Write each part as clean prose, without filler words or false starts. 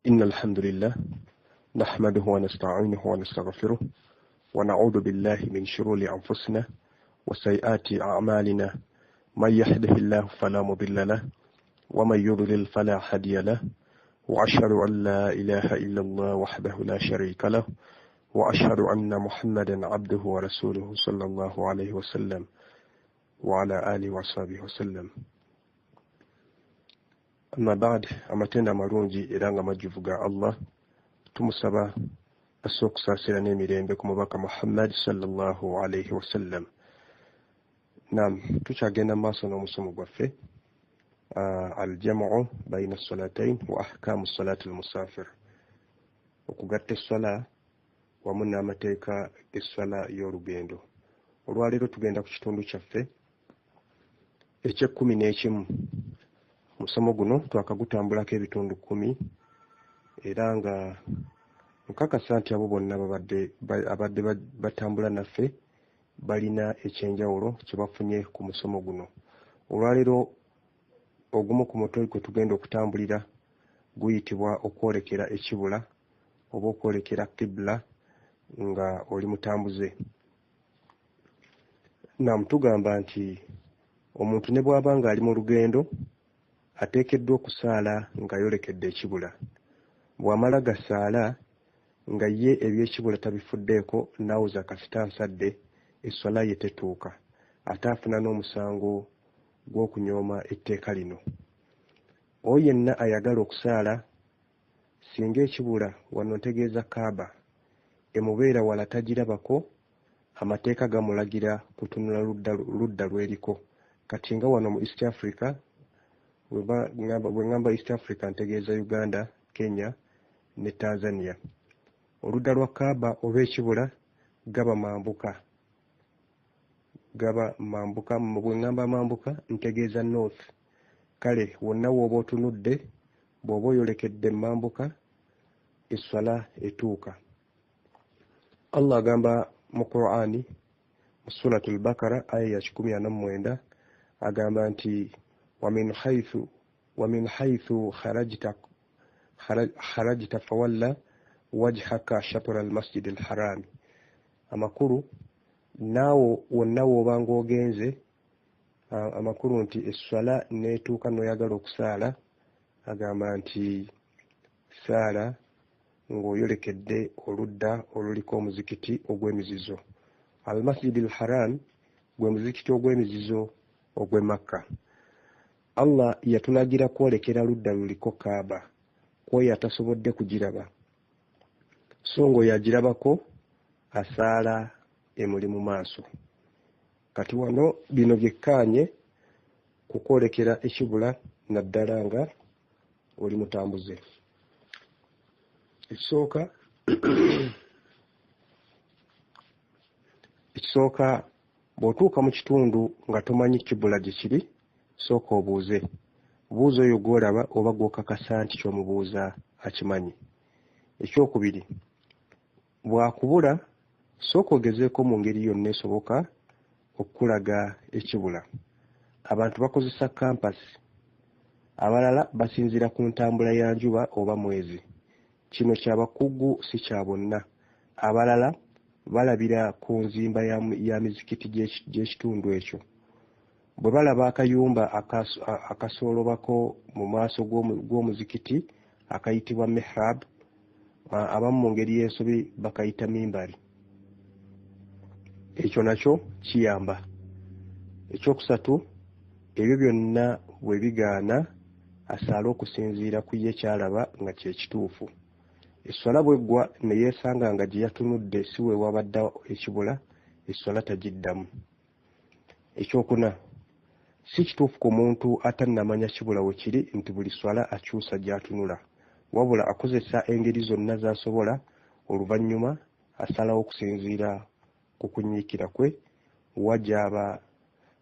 إن الحمد لله نحمده ونستعينه ونستغفره ونعوذ بالله من شرور أنفسنا وسيئات أعمالنا من يهده الله فلا مضل له ومن يضلل فلا هادي له وأشهد أن لا إله إلا الله وحده لا شريك له وأشهد أن محمدا عبده ورسوله صلى الله عليه وسلم وعلى آله وصحبه وسلم. Amma baad amatenda marungi era nga majjuvu ga Allah tumusaba asookusaasira n'emirembe ku mubaka Muhammad sallallahu alayhi wasallam. Naam, tukyagenda maaso n'omusomo gwaffe aljamu bayina salatayn wa ahkamu salati almusafir, okugatta essala wamu n'amateeka essala y'olugendo. Olwaleero tugenda ku kitundu kyaffe eky'ekumi. Musomo guno twakagutambulako ebitundu 10 era nga nkakasa nti abo bonna abadde batambula naffe balina ekyenjawulo kye bafunye ku musomo guno. Olwaleero ogumu ku mutwe gwe tugenda okutambulira guyitibwa okwolekera ekibula oba okwolekera kibula nga oli mutambuze. Naam, tugamba nti omuntu ne bw'aba nga ali mu lugendo ateekeddwa okusaala nga yolekedde ekibula. Bw'amala gasaala nga ye eby'ekibula tabifuddeeko n'awuza kasita nsadde, essala ye tetuuka, ate afuna n'omusango gw'okunyooma etteeka lino. Oyo yenna ayagala okusaala singa ekibula wano ntegeeza Kaaba emubeera wala tagirabako, amateeka gamulagira kutunula ludda lw'eriko. Kati nga wano mu East Africa, bwe ngamba East Africa ntegeeza Uganda, Kenya ne Tanzania, oludda lwa Kaaba oba ekibula gaba mambuka. Bwe ngamba mambuka ntegeeza north. Kale wonna w'oba otunudde bw'oba oyolekedde mambuka essala etuuka. Allah agamba mu Qur'ani mu Suratul Bakara aya ya 149 agamba nti ومن حيث خرجت فولى وجهك شطر المسجد الحرام. Amakuru naawo wonna w'obanga ogenze, amakuru nti essala neetuuka n'oyagala okusaala, agamba nti saala ng'oyolekedde oludda oluliko omuzikiti ogw'emizizo. Al-Masjid al-Haram gwe muzikiti ogw'emizizo ogw'e Makka. Allah yatulagira kwolekera ludda luliko Kaaba kwoyo atasobodde kugiraba, so ng'oyo agirabako asaala emuli mu maaso. Kati wano bino byekkaanye ku kwolekera ekibula naddala nga oli mutambuze. Ekisooka bw'otuuka mu kitundu nga tomanyi kibula gye kiri, sooka obuuze. Buuza oyo gw'olaba oba gw'okakasa nti ky'omubuuza akimanyi. Ekyokubiri, bw'akubula sooka ogezeeko mu ngeri yonna esoboka okulaga ekibula. Abantu bakozesa kampasi, abalala basinziira ku ntambula ya njuba oba mwezi. Kino kyabakugu si kya bonna. Abalala balabira ku nzimba ya mizikiti gy'ekitundu ekyo. Bwe balaba akayumba akasoolobako mu maaso gw'omuzikiti akayitibwa mihrab, abamu mu ngeri y'ensobi bakayita mimbari, ekyo nakyo kiyamba. Ekyokusatu, ebyo byonna bwe bigaana asaale okusinziira ku ye kyalaba nga kye kituufu. Essala bweggwa ne yeesanga nga gye yatunudde si we wabadde ekibula, essala tagiddamu. Ekyokuna, si kituufu ku muntu atannamanya kibula we kiri nti buli swala akyusa gy'atunula, wabula akozesa engeri zonna z'asobola, oluvannyuma asalawo okusinziira ku kunyiikira kwe wajaba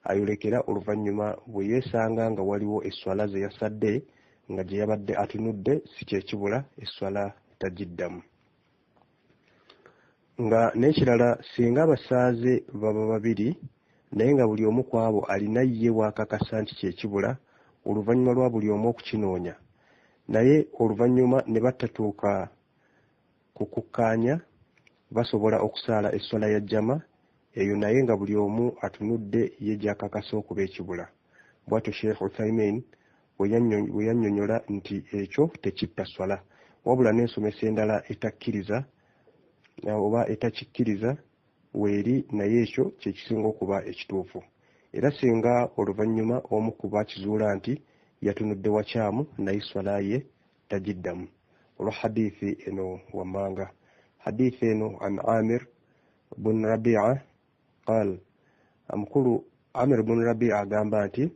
ayolekera. Oluvannyuma bwe yeesanga nga waliwo esswala ze yasadde nga gye yabadde atunudde si kyekibula, esswala tagiddamu. Nga n'ekirala, singa abasaaze baba babiri naye nga buli omu ku abo alina ye waakakasa nti kyekibula, oluvannyuma lwa buli omu okukinoonya naye oluvannyuma ne batatuuka ku kukkaanya basobola okusaala esswala ya jama eyo naye nga buli omu atunudde ye gy'akakasa okuba ekibula. Bw'atyo Sheikh Uthaymin bwe yannyonnyola nti ekyo tekitta swala, wabula n'ensomesa endala etakkiriza oba etakikkiriza weeri, naye ekyo kye kisinga okuba ekituufu. Era singa oluvannyuma omu ku bakizuula nti yatunudde wakyamu naye swala ye tagiddamu. Olwa hadithi eno wammanga. Hadithi eno an Amir bun Rabi'a قال أمكر عامر بن ربيعة قامباتي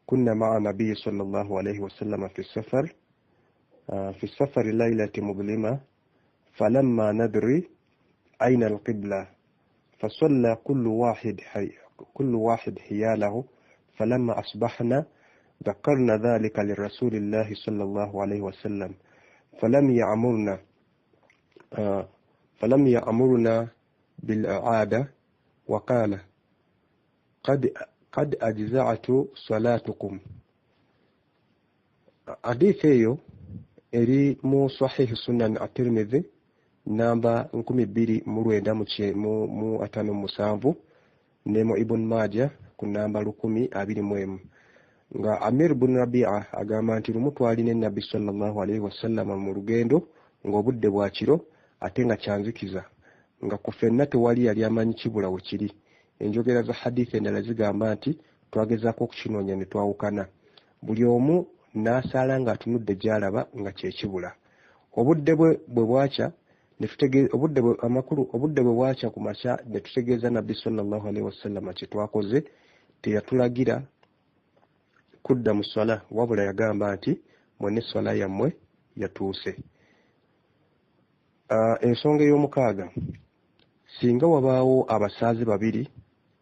كنا مع النبي صلى الله عليه وسلم في السفر ليلة مظلمة فلما ندري أين القبلة فصلى كل واحد حياله فلما أصبحنا ذكرنا ذلك لرسول الله صلى الله عليه وسلم فلم يأمرنا بالإعادة وقال قد أجزعت صلاتكم. حديث eyo eri mu Sahih Sunan At-Tirmidhi namba 2257 ne mu Ibn Majah ku namba 1021 nga Amir ibn Rabi'a agamba nti lumu twalina Nabbi sallallahu alaihi wasallam mu lugendo ng'obudde bwa kiro ate nga kyanzikiza nga ku ffenna tewali yali amanyi kibula we kiri. Enjogera za hadithi endala zigamba nti twagezaako okukinoonya ne twawukana, buli omu n'asaala ng'atunudde gy'alaba nga kye kibula. Obudde bwe bwakya obudde bwe bwakya ku makya ne tutegeeza Nabbi sallallahu alaihi wasallam kye twakoze. Teyatulagira kudda mu swala, wabula yagamba nti mwenne swala yammwe yatuuse. Ensonga ey'omukaaga, singa wabaawo abasaazi babiri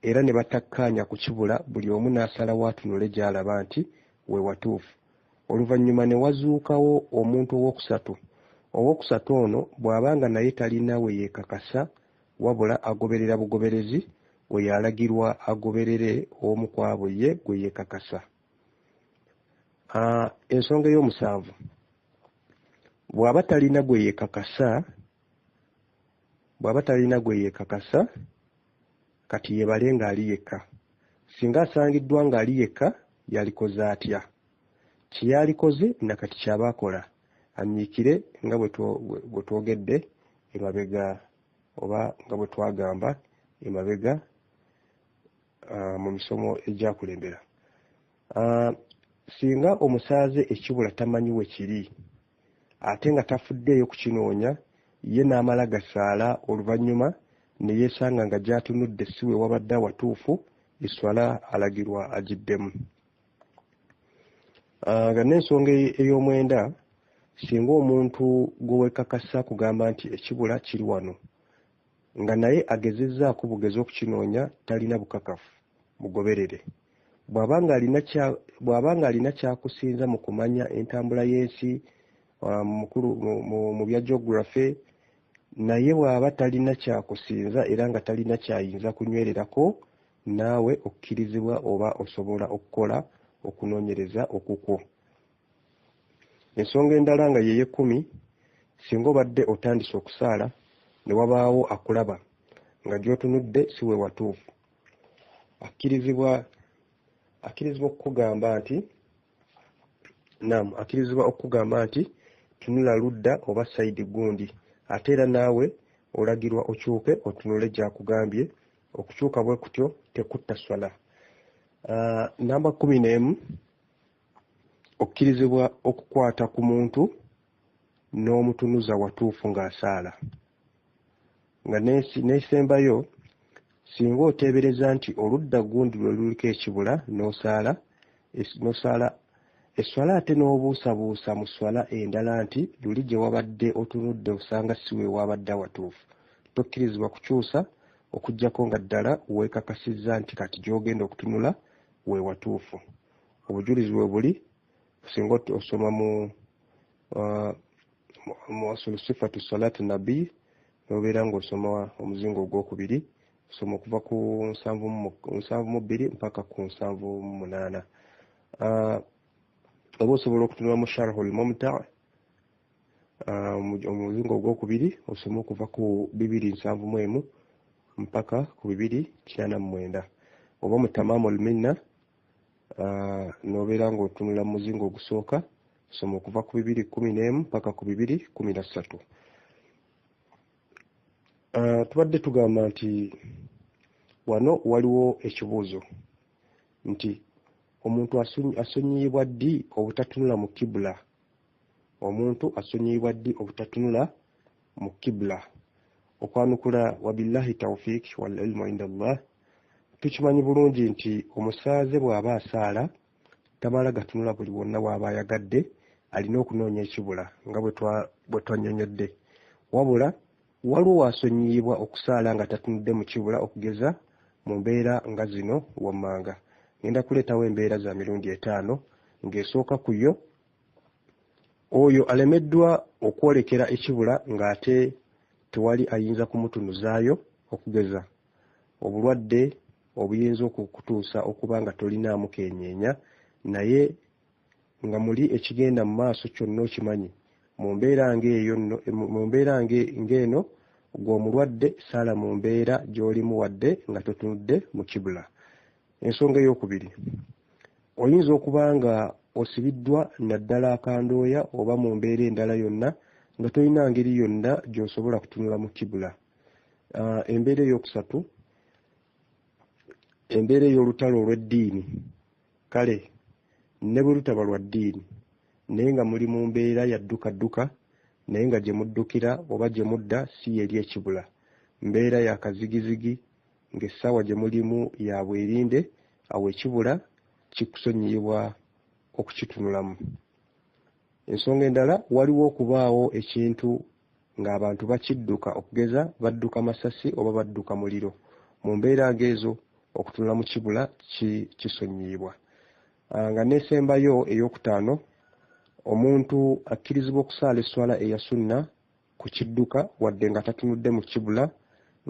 era ne batakkaanya ku kibula, buli omu n'asalawo atunule gy'alaba nti we watuufu, oluvannyuma ne wazuukawo omuntu owookusatu ono bw'abanga naye talina we yeekakasa wabula agoberera bugoberezi, we yalagirwa agoberere omu ku abo ye gwe yeekakasa. Ensonga ey'omusanvu, bw'aba talina gwe yeekakasa kati yebale ng'ali yekka. Singa asangiddwa ng'ali yekka yalikoze atya? Kye yalikoze nakati kyaba akola anyiikire nga bwe twogedde emabega oba nga bwe twagamba emabega mu misomo egyakulembera. Singa omusaaze ekibula tamanyi we kiri ate nga tafuddeeyo kukinoonya, ye n'amala gasaala, oluvannyuma ne yeesanga nga gy'atunudde si we wabadde watuufu, eswala alagirwa agiddemu. Nga n'ensonga ey'omwenda, singa omuntu gwe weekakasa kugamba nti ekibula kiri wano nga naye agezezzaako bugezi okukinoonya, talina bukakafu, mugoberere. Bw'aba nga alina kyakusinza mu kumanya entambula y'ensi mu bya geography, naye bw'aba talina kyakusinza era nga talina kyayinza kunywererako, naawe okkirizibwa oba osobola okukola okunoonyereza okukwo. Ensonga endala nga ye 10, singa obadde otandise okusaala ne wabaawo akulaba nga gy'otunudde si we watuufu, akkirizibwa okugamba nti tunula ludda oba sayidi gundi, ate era naawe olagirwa okyuke otunule gy'akugambye. Okukyuka bwe kutyo tekutta swala. Namba 11, okkirizibwa okukwata ku muntu n'omutunuza watuufu ng'asaala. Nga n'esembayo, singa oteebereza nti oludda gundi lwe luliko ekibula n'osaala eswala ate n'obuusabuusa mu swala endala nti luli gye wabadde otunudde osanga si we wabadde watuufu, tokkirizibwa kukyusa okuggyako nga ddala weekakasizza nti kati gy'ogenda okutunula we watuufu. Obujulizi we buli singa osoma mu asulu sifatu salati nabbi, n'obeera ng'osoma omuzingo ogwokubiri, osoma okuva ku 72 mpaka ku 78. oba osobola okutunula mu sharhu al-mumta' omuzingo ogwokubiri osoma okuva ku 271 mpaka ku 289 oba mu tamamul minna nobeera ng'otunula mu muzingo ogusooka soma okuva ku 211 mpaka ku 213. Tubadde tugamba nti wano waliwo ekibuuzo nti omuntu asonyiyibwa ddi obutatunula mu kibula. Omuntu asonyiyibwa ddi obutatunula mu kibula. Okwanukula wabillahi tawfiq wal ilmu inda Allah. Tukimanyi bulungi nti omusaaze bw'aba asaala tamala gatunula buli wonna w'aba ayagadde, alina okunoonya ekibula nga bwe twannyonnyodde. Wabula waliwo wasonyiyibwa okusaala nga tatunudde mu kibula, okugeza mu mbeera nga zino wammanga. Ngenda kuleetawo embeera za mirundi 5 ng'esooka ku yo oyo alemeddwa okwolekera ekibula ng'ate tewali ayinza kumutunuzaayo, okugeza obulwadde obuyinza okukutuusa okuba nga tolinaamu kenyeenya, naye nga muli ekigenda mu maaso kyonna okimanyi. Mu mbeera ng'eno gw'omulwadde saala mu mbeera gy'olimu wadde nga totunudde mu kibula. Ensonga ey'okubiri, oyinza okuba nga osibiddwa naddala akandooya oba mu mbeera endala yonna nga tolina ngeri yonna gy'osobola kutunula mu kibula. Embeera ey'okusatu, embeera ey'olutalo olw'eddiini. Kale ne bwe lutaba lwa ddiini naye nga muli mu mbeera yaddukadduka, naye nga gye muddukira oba gye mudda si eri ekibula, mbeera ya kazigizigi, ng'essaawa gye mulimu ya bwerinde, awo ekibula kikusonyiyibwa okukitunulamu. Ensonga endala, waliwo okubaawo ekintu ng'abantu bakidduka, okugeza badduka masasi oba badduka muliro. Mu mbeera ng'ezo okutunula mu kibula kisonyiyibwa. Nga nesembayo ey'okutaano, omuntu akkirizibwa okusaala esswala eya sunna ku kidduka wadde nga tatunudde mu kibula,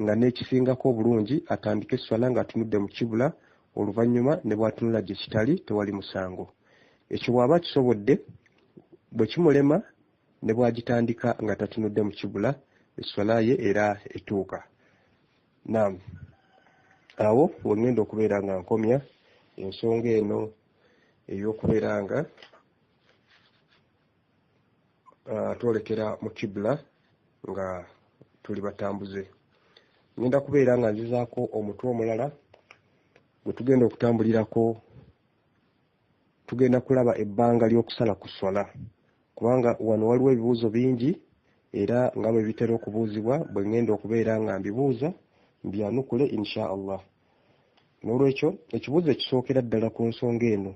nga n'ekisingako obulungi atandike esswala ng'atunudde mu kibula, oluvannyuma ne bw'atunula gye kitali tewali musango. Ekyo bw'aba kisobodde, bwe kimulema ne bw'agitandika nga tatunudde mu kibula, esswala ye era etuuka. Naam, awo wengenda okubeera nga nkomya ensonga eno ey'okubeera nga twolekera mu kibula nga tuli batambuze. Ngenda kubeera nga nzizaako omutwe omulala gwe tugenda okutambulirako. Tugenda kulaba ebbanga ly'okusala ku swala, kubanga wano waliwo ebibuuzo bingi era nga bwe bitera okubuuzibwa, bwe ngenda okubeera nga mbibuuza mbyanukule insha Allah. N'olwekyo ekibuuzo ekisookera ddala ku nsonga eno,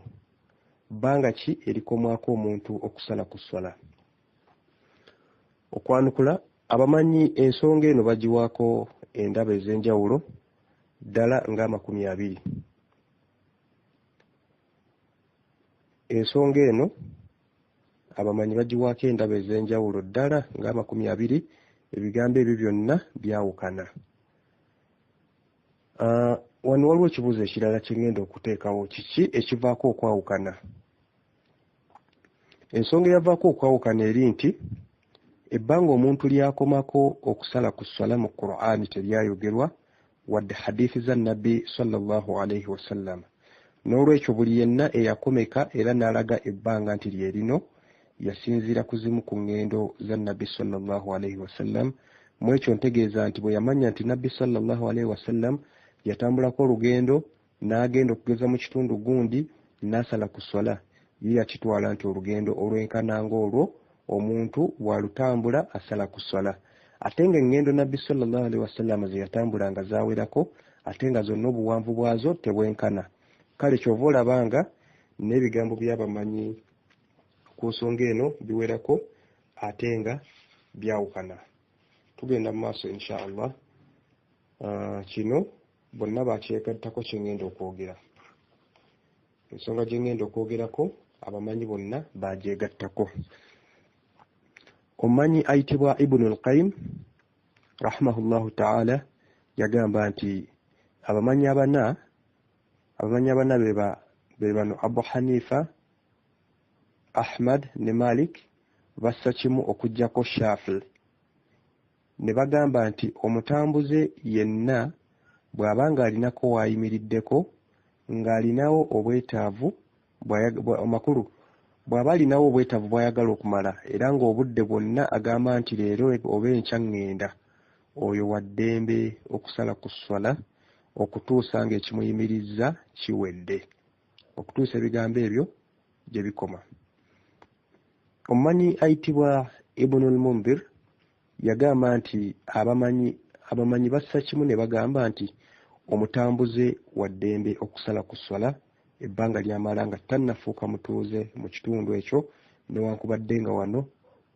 bbanga ki erikomwako omuntu okusala ku swala? Okwanukula, abamanyi ensonga eno bagiwaako endaba ez'enjawulo ddala nga 20. Ensonga eno abamanyi bagiwaako endaba ez'enjawulo ddala nga 20. Ebigambo ebyo byonna byawukana. Wano waliwo ekibuuzo ekirala kye ngenda okuteekawo, kiki ekivaako okwawukana? Ensonga eyavaako okwawukana eri nti ebbanga omuntu lyakomako okusala ku swala mu Qur'ani teryayogerwa wadde hadithi za Nabbi sallallahu alayhi wasallam. N'olwekyo buli yenna eyakomeka era n'alaga ebbanga nti lye lino yasinziira ku zimu ku ngendo za Nabbi sallallahu alayhi wasallam. Mu ekyo ntegeeza nti bwe yamanya nti Nabbi sallallahu alayhi wasallam yatambulako olugendo n'agenda okugeza mu kitundu gundi n'asala ku swala, ye yakitwala nti olugendo olwenkana ng'olwo omuntu bw'alutambula asala ku swala. Ate nga engendo Nabbi sallallahu alayhi wasallam ze yatambulanga zaawerako, ate nga zonna obuwanvu bwazo tebwenkana. Kale kyova olabanga n'ebigambo by'abamanyi ku nsonga eno biwerako ate nga byawukana. Tugenda mu maaso insha Allah. Kino bonna bakyegattako kye ngenda okwogera. Ensonga gye ngenda okwogerako abamanyi bonna bagyegattako. Omumanyi ayitibwa Ibn al-Qayyim rahimahullahu ta'ala yagamba nti abamanyi abana be bano Abu Hanifa, Ahmad ne Malik bassa kimu okuggyako Shafi ne bagamba nti omutambuze yenna bw'abanga alinako wayimiriddeko ng'alinawo obwetaavu amakulu bw'aba alinawo obwetaavu bw'ayagala okumala era ng'obudde bwonna agamba nti leero oba enkya ŋŋenda, oyo wa ddembe okusala ku swala okutuusa ng'ekimuyimirizza kiwedde, okutuusa ebigambo ebyo gye bikoma. Omumanyi ayitibwa Ibnul Munzir yagamba nti abamanyi bassa kimu ne bagamba nti omutambuze wa ddembe okusala ku swala ebbanga ly'amala nga tannafuuka mutuuze mu kitundu ekyo newankubadde nga wano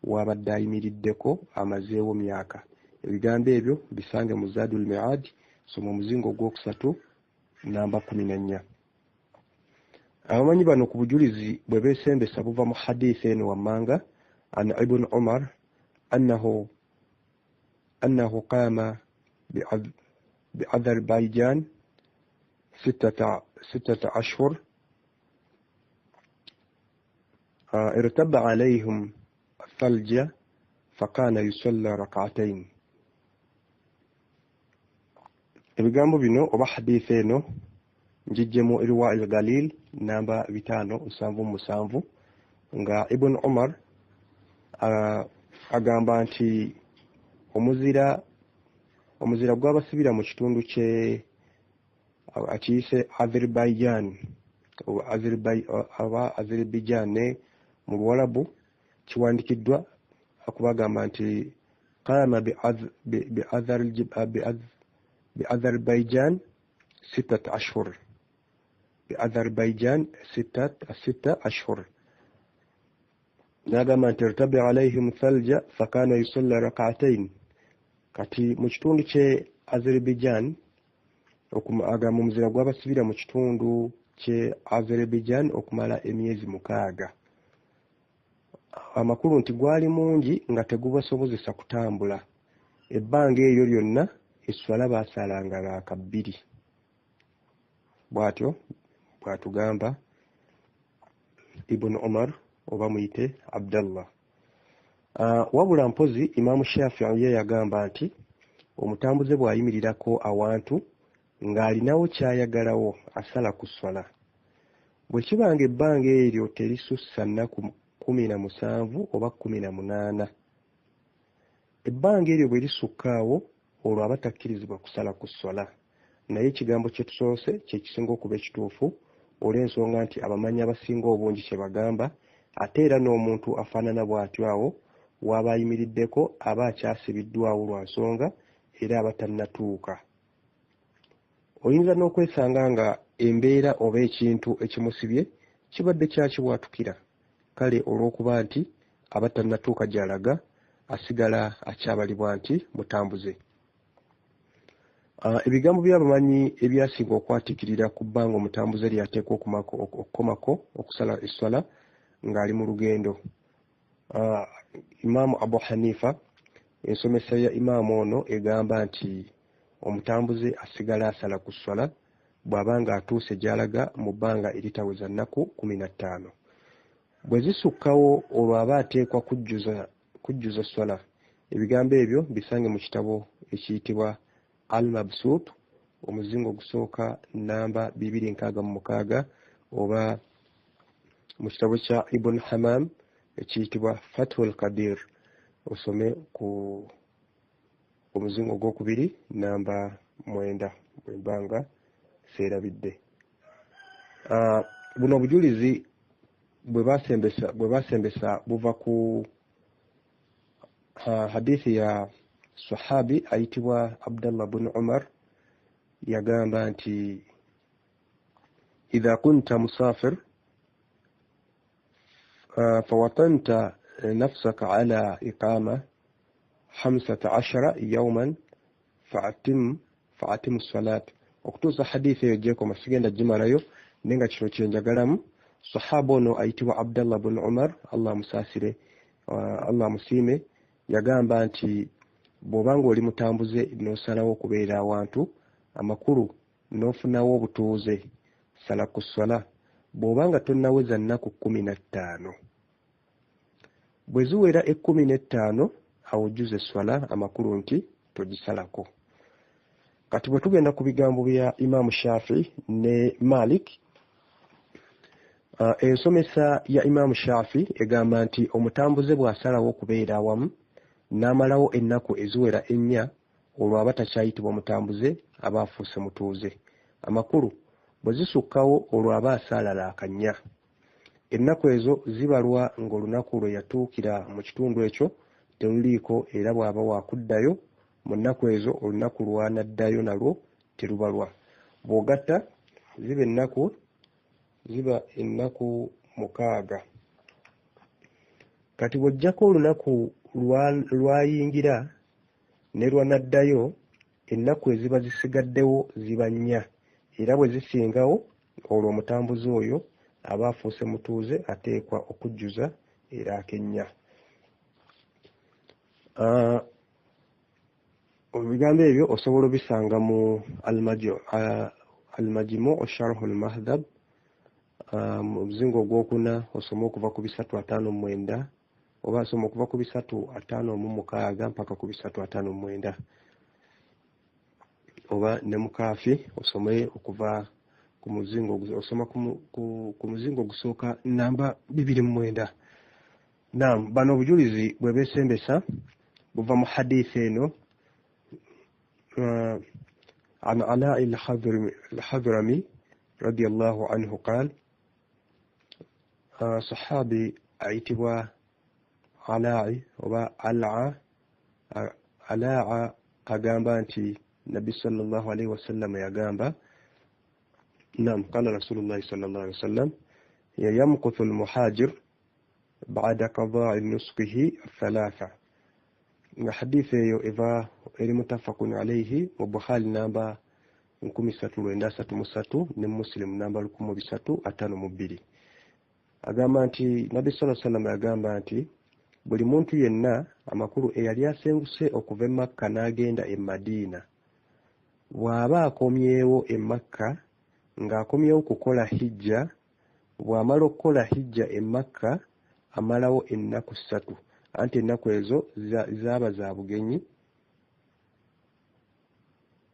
wabadde ayimiriddeko amazeewo myaka. Ebigambo ebyo bisange mu Zadul Mi'ad soma omuzingo ogwokusatu namba 14. Abamanyi bano ku bujulizi bwe beesembesa buva mu hadiisi eno wammanga an Ibn Umar annahu qaama بأذربيجان 6 أشهر ارتب عليهم الثلج فكان يصلي ركعتين. ebigambo bino oba hadiisi eno njijjemu Irwa al-Galil namba 577 nga Ibn Umar agamba nti omuzira gw'abasibira mu kitundu kye akiyise Azerbaijan mu Luwarabu kiwandikiddwa okubagamba nti qaama بأذربيجان 6 أشهر بأذربيجان 6 أشهر نagamba nti ارتبع عليهم ثلج فكان يصلي ركعتين. Kati mu kitundu kye Azerbaijan agamba omuzira gw'abasibira mu kitundu kye Azerbaijan okumala emyezi 6. Amakulu nti gwali mungi nga tegubasobozesa kutambula. Ebbanga eryo lyonna esswala baasalanga raaka 2. Bw'atyo bw'atugamba Ibn Umar oba muyite Abdallah. Wabula mpozi Imaamu Shafi'i ye yagamba nti omutambuze bw'ayimirirako awantu ng'alinawo kyayagalawo asala ku swala. Bwe kibanga ebbanga eryo terisussa nnaku 17 oba 18, ebbanga eryo bwe lisukkaawo olwo aba takkirizibwa kusala ku swala. Naye ekigambo kye tusoose kye kisinga okuba ekituufu olw'ensonga nti abamanyi abasinga obungi kye bagamba, ate era n'omuntu afaanana bw'atyo awo waba ayimiriddeko aba akyasibiddwawo lwa nsonga era aba tannatuuka. Oyinza n'okwesanga nga embeera oba ekintu ekimusibye kibadde kyakibwatukira, kale olw'okuba nti aba tannatuuka gy'alaga asigala akyabalibwa nti mutambuze. Ebigambo by'abamanyi ebyasinga okwatikirira ku bbanga omutambuze lyateekwa okukomako okusala esswala ng'ali mu lugendo. Imaamu Abu Hanifa ensomesa ya imaamu ono egamba nti omutambuze asigala asala ku swala bw'abanga atuuse gy'alaga mu bbanga eritaweza nnaku 15. Bwe zisukkawo olwo aba ateekwa kujjuza swala. Ebigambo ebyo bisange mu kitabo ekiyitibwa Al-Mabsut omuzingo ogusooka namba 266 oba mu kitabo kya Ibn Hammam ekiyitibwa Fathul Qadir osome ku omuzingo ogwokubiri namba 9 bwembanga seerabidde. Buno obujulizi bwe basembesa buva ku hadithi ya sahabi ayitibwa Abdallah bin Umar yagamba nti idha kunta musafir فوطنت نفسك على إقامة 15 يوما فأتم الصلاة. okutuusa hadithi eyo gyekoma sigenda gimalayo nenga kino kyenjagalamu. Sahaba ono ayitibwa Abdallah bin Umar Allah musaasire Allah musiime yagamba nti bw'obanga oli mutambuze n'osalawo okubeera awantu amakulu n'ofunawo obutuuze sala ku swala bw'obanga tonnaweza nnaku 15 bwe ziwera 15 awujjuza esswala amakulu nti togisalako. Kati bwe tugenda ku bigambo bya Imam Shafi'i ne Malik, ensomesa ya Imam Shafi'i egamba nti omutambuze bw'asalawo okubeera awamu n'amalawo ennaku eziwera 4 olwo aba takyayitibwa mutambuze, aba afuuse mutuuze. Amakulu bwe zisukkawo olwo aba asaalala akannya. Ennaku ezo zibalwa ng'olunaku lwe yatuukira mu kitundu ekyo teruliiko, era bw'aba waakuddayo mu nnaku ezo olunaku lw'anaddayo nalwo terubalwa. Bw'ogatta ziba ennaku 6. Kati bw'oggyako olunaku lwayingira ne lwanaddayo, ennaku eziba zisigaddewo ziba 4, era bwe zisingawo olwo omutambuze oyo aba afuuse mutuuze, ateekwa okujjuza era akennya. Ebigambo ebyo osobola obisanga mu Al-Majmu' Sharh al-Mahdhab mu muzingo ogwokuna, osoma okuva ku 359 oba asoma okuva ku 356 mpaka ku 359, oba ne mukaafi osome okuva ku muzingo osoma ku muzingo ogusooka namba 29. Naam, bano obujulizi bwe beesembesa buva mu hadisi eno عن علاء الحضرمي رضي الله عنه قال صحابي عيتوا علاء علاء أجامبا أنتي النبي صلى الله عليه وسلم يجامبا. نعم، قال رسول الله صلى الله عليه وسلم يمكث المهاجر بعد قضاء نسكه 3. حديث إذا متفق عليه وبخاري نمبر 1333 ne Muslim namba 1352. Agamba nti Nabi sallallahu alaihi wasallam agamba nti buli muntu yenna amakulu eyali asenguse okuva e Makka n'agenda e Madina, bw'aba akomyewo e Makka ng'akomyewo kukola hijja, bw'amala okukola hijja e Makka amalawo ennaku 3, anti ennaku ezo zaaba za bugenyi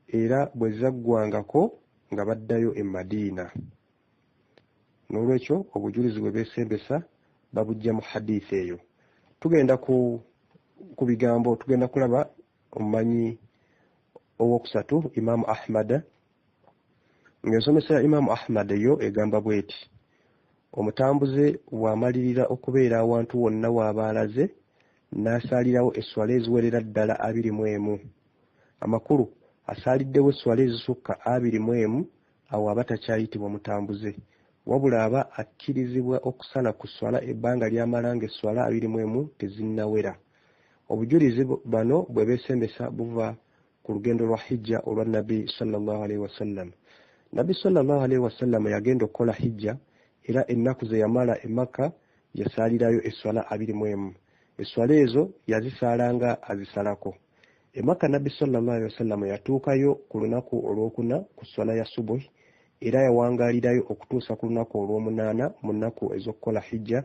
era bwe zaggwangako nga baddayo e Madina. N'olwekyo obujulizi bwe beesembesa babujja mu hadisi eyo. Tugenda ku bigambo, tugenda kulaba omumanyi ow'okusatu Imam Ahmad. Ng'ensomesa ya Imam Ahmad eyo egamba bweti: omutambuze bw'amalirira okubeera awantu wonna w'aba alaze n'asaalirawo esswala eziwerera ddala 21, amakulu asaaliddewo esswala ezisukka 21, awo aba takyayitibwa mutambuze, wabula aba akkirizibwa okusala ku sswala ebbanga ly'amala ng'esswala 21 tezinnawera. Obujulizi bano bwe beesembesa buva ku lugendo lwa hijja olwa Nabi sallallahu alaihi wasallam. Nabi sallallahu alaihi wasallam yagenda okukola hijja, era ennaku ze yamala e Makka yasaalirayo esswala 21. Esswala ezo yazisaalanga azisalako. E Makka Nabi sallallahu alaihi wasallam yatuukayo ku lunaku olwokuna ku sswala ya subuhi, era yawangaalirayo okutuusa ku lunaku olw'omunaana mu nnaku ez'okukola hijja,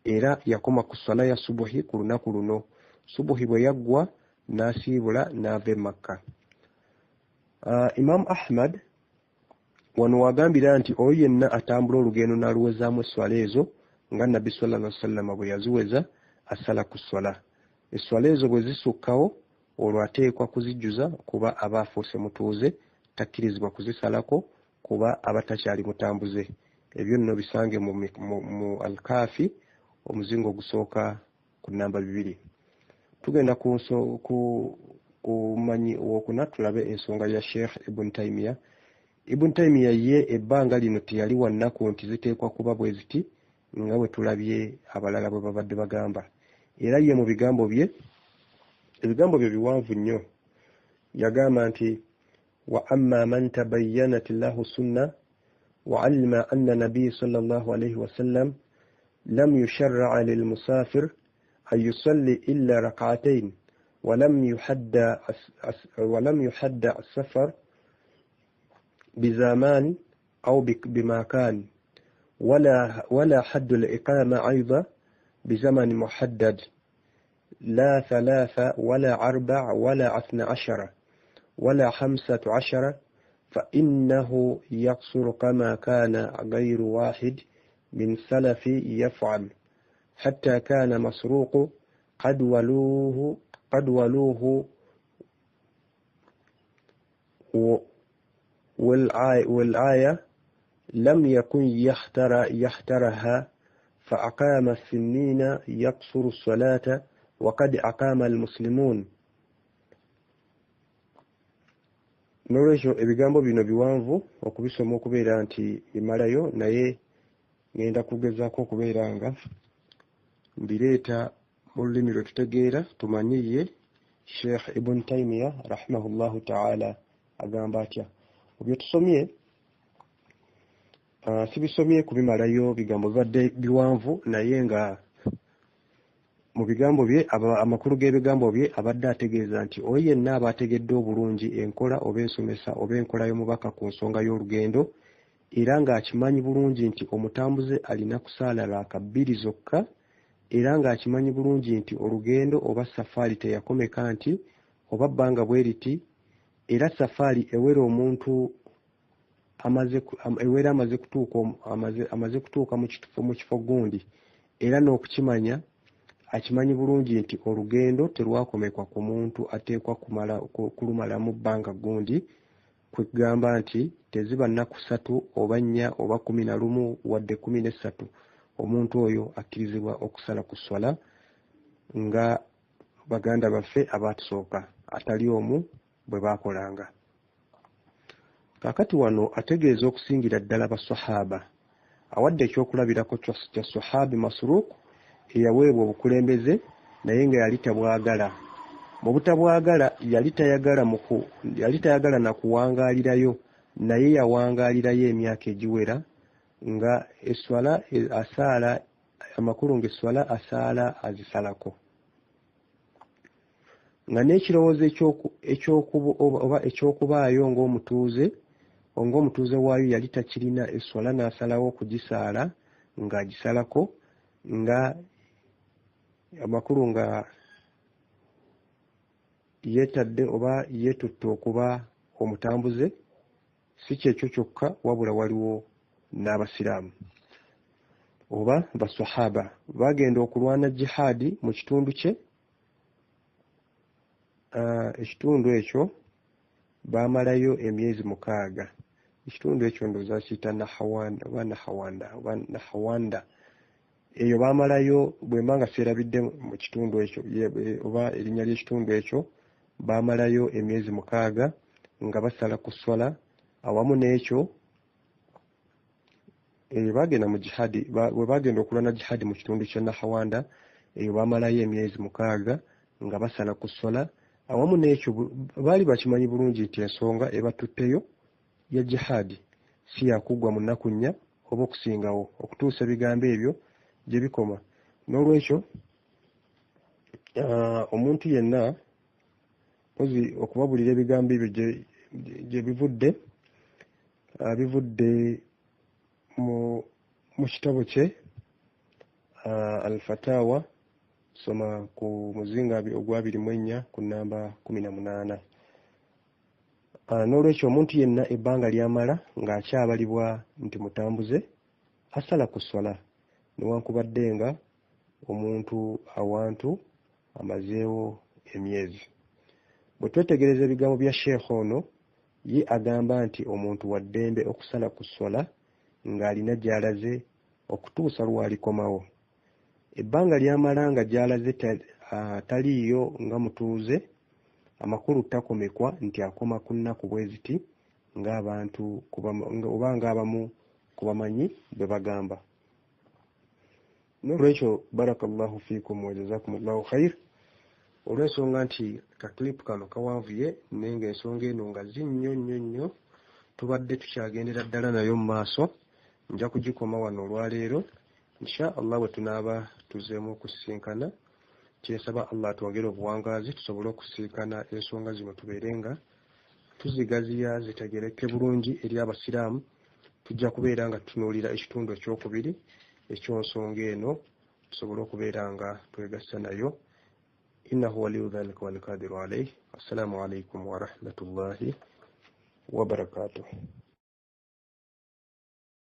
era yakoma ku sswala ya subuhi ku lunaku luno. Subuhi bwe yaggwa n'asiibula n'ava e Makka. Imam Ahmad wano wagambira nti oyo yenna atambula olugendo n'aluwezaamu esswala ezo nga Nabbi sallallahu alaihi wasallam bwe yaziweza, asala ku sswala. Esswala ezo bwe zisukkawo olwo ateekwa kuzijjuza kuba aba afuuse mutuuze, takkirizibwa kuzisalako kuba aba takyali mutambuze. Ebyo nno bisange mu Al-Kaafi omuzingo ogusooka ku namba 2. Tugenda ku manyi owokuna tulabe ensonga ya Sheikh Ibn Taymiyyah. Ibn Taymiyyah ye ebbanga lino teyali wannaku nti ziteekwa kuba bwe ziti nga bwe tulabye abalala bwe babadde bagamba. Era ye mu bigambo bye, ebigambo bye biwanvu nnyo, yagamba nti wa amma man tabayyanat lahu sunna wa alima anna nabiy sallallahu alayhi wa sallam lam yusharra lil musafir an yusalli illa rak'atayn ولم يحد السفر بزمان أو بمكان ولا حد الإقامة أيضا بزمن محدد لا 3 ولا 4 ولا 12 ولا 15 فإنه يقصر كما كان غير واحد من سلف يفعل حتى كان مسروق قد ولوه والآية لم يكن يخترها فأقام السنين يقصر الصلاة وقد أقام المسلمون. Nolwekyo ebigambo bino biwanvu okubisoma okubeera nti bimalayo, naye ngenda kugezaako okubeera nga mbireeta mu lulimi lwe tutegeera tumanyiye. Sheikh Ibn Taymiyyah rahimahullahu ta'ala agamba atya. Ebyo tusomye sibisomye kubimalayo, bigambo badde biwanvu, naye nga mu bigambo bye amakulu g'ebigambo bye abadde ategeeza nti oyo yenna aba ategedde obulungi enkola oba ensomesa oba enkola y'omubaka ku nsonga y'olugendo, era ng'akimanyi bulungi nti omutambuze alina kusaala lwaka 2 zokka, era ng'akimanyi bulungi nti olugendo oba safaari teyakomeka nti oba bbanga bwe riti, era safaari ewera omuntu amaze kutuuka mu kifo gundi, era n'okukimanya akimanyi bulungi nti olugendo terwakomekwa ku muntu ateekwa kulumala mu bbanga gundi, kwegamba nti teziba nnaku 3 oba 4 oba 11 wadde 13 omuntu oyo akkirizibwa okusala ku swala nga baganda baffe abatusooka atali omu bwe baakolanga. Kaakati wano ategeeza okusingira ddala basahaba, awadde ekyokulabirako kya sahabi Masruq eyaweebwa obukulembeze naye nga yali tabwagala. Mu butabwagala yali tayagala na kuwangaalirayo, naye yawangaalirayo emyaka egiwera nga eswala asaala amakulu ng'eswala asaala azisalako. Nga n'ekirowoozo ekyokubaayo ng'omutuuze waayo yali takirina, eswala n'asalawo okugisaala ng'agisalako, nga amakulu nga yeetadde oba yeetutte okuba omutambuze. Si kyekyo kyokka, wabula waliwo n'abasiraamu oba basahaba bagenda okulwana jihadi mu kitundu kye. Ekitundu ekyo baamalayo emyezi 6. Ekitundu ekyo ndowooza kiyita Nahawanda. Eyo baamalayo, bwemba nga seerabidde mu kitundu ekyo oba erinnya ly'ekitundu ekyo, baamalayo emyezi 6 nga basala ku swala. Awamu n'ekyo bagenda mu jihadi, bwe bagenda okulwana jihadi mu kitundu kya Nahawanda, eyo baamalayo emyezi 6 nga basala ku swala. Awamu n'ekyo baali bakimanyi bulungi nti ensonga ebatutteyo ya jihadi si yakuggwa mu nnaku 4 oba okusingawo okutuusa ebigambo ebyo gye bikoma. N'olwekyo omuntu yenna pozi okubabuulira ebigambo ebyo gye bivudde, bivudde mu kitabo kye Al-Fatawa, soma ku muzinga ogwa 24 ku namba 18. N'olwekyo omuntu yenna ebbanga lyamala ng'akyabalibwa nti mutambuze asala ku swala, newankubadde nga omuntu awantu amazeewo emyezi. Bwe twetegereza ebigambo bya Sheikh ono, ye agamba nti omuntu wa ddembe okusala ku swala ng'alina gy'alaze okutuusa lw'alikomawo. Ebbanga lyamala nga gy'alaze taliiyo nga mutuuze, amakulu takomekwa nti akoma ku nnaku bwe ziti ng'abantu oba ng'abamu ku bamanyi bwe bagamba. N'olwekyo barakallahu fiikum wa jazakumullahu khair. Olw'ensonga nti kaklipu kano kawanvuye naye ng'ensonga eno nga nnyo tubadde tukyagendera ddala nayo mu maaso, nja kugikoma wano olwaleero. Insha Allah bwe tunaaba tuzeemu okusisinkana, kyesaba Allah twongere obuwangaazi tusobole okusisinkana ensonga zino tubeere nga tuzigaziya zitegereke bulungi eri abasiraamu. Tujja kubeera nga tutunuulira ekitundu ekyokubiri eky'ensonga eno tusobole okubeera nga twegassa nayo. innahu waliyu dhalika walqadiru alayhi. Assalamu alaikum warahmatullahi wabarakatuh.